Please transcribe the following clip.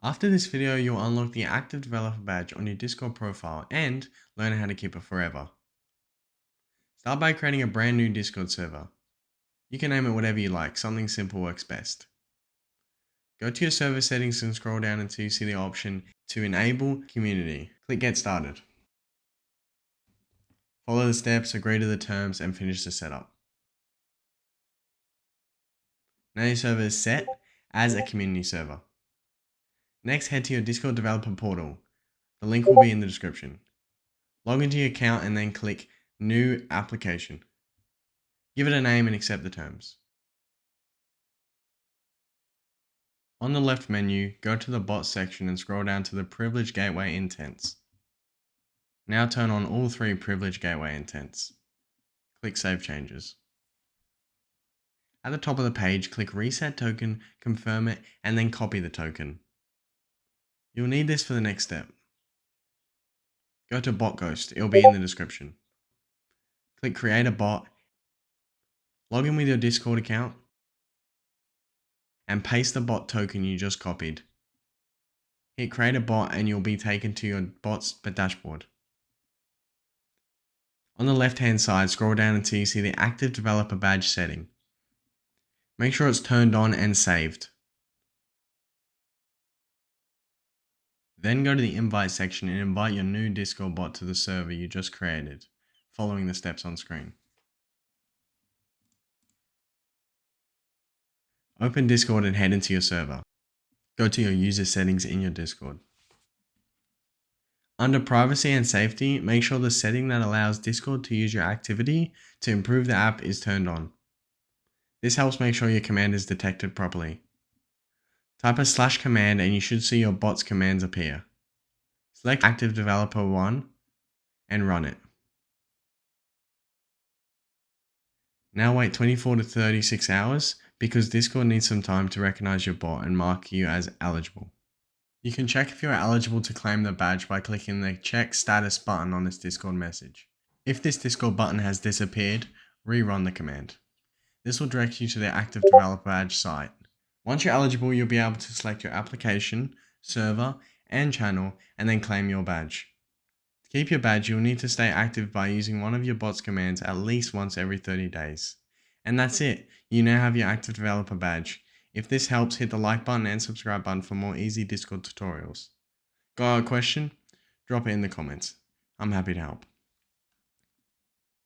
After this video, you'll unlock the active developer badge on your Discord profile and learn how to keep it forever. Start by creating a brand new Discord server. You can name it whatever you like, something simple works best. Go to your server settings and scroll down until you see the option to enable community. Click get started. Follow the steps, agree to the terms, and finish the setup. Now your server is set as a community server. Next, head to your Discord developer portal. The link will be in the description. Log into your account and then click New Application. Give it a name and accept the terms. On the left menu, go to the bot section and scroll down to the Privilege Gateway Intents. Now turn on all three Privilege Gateway Intents. Click Save Changes. At the top of the page, click Reset Token, confirm it, and then copy the token. You'll need this for the next step. Go to BotGhost, it'll be in the description. Click Create a Bot, log in with your Discord account, and paste the bot token you just copied. Hit Create a Bot and you'll be taken to your bot's dashboard. On the left hand side, scroll down until you see the active developer badge setting. Make sure it's turned on and saved. Then go to the invite section and invite your new Discord bot to the server you just created, following the steps on screen. Open Discord and head into your server. Go to your user settings in your Discord. Under privacy and safety, make sure the setting that allows Discord to use your activity to improve the app is turned on. This helps make sure your command is detected properly. Type a / command and you should see your bot's commands appear. Select Active Developer 1 and run it. Now wait 24 to 36 hours because Discord needs some time to recognize your bot and mark you as eligible. You can check if you are eligible to claim the badge by clicking the Check Status button on this Discord message. If this Discord button has disappeared, rerun the command. This will direct you to the Active Developer Badge site. Once you're eligible, you'll be able to select your application, server, and channel, and then claim your badge. To keep your badge, you'll need to stay active by using one of your bot's commands at least once every 30 days. And that's it, you now have your Active Developer Badge. If this helps, hit the like button and subscribe button for more easy Discord tutorials. Got a question? Drop it in the comments. I'm happy to help.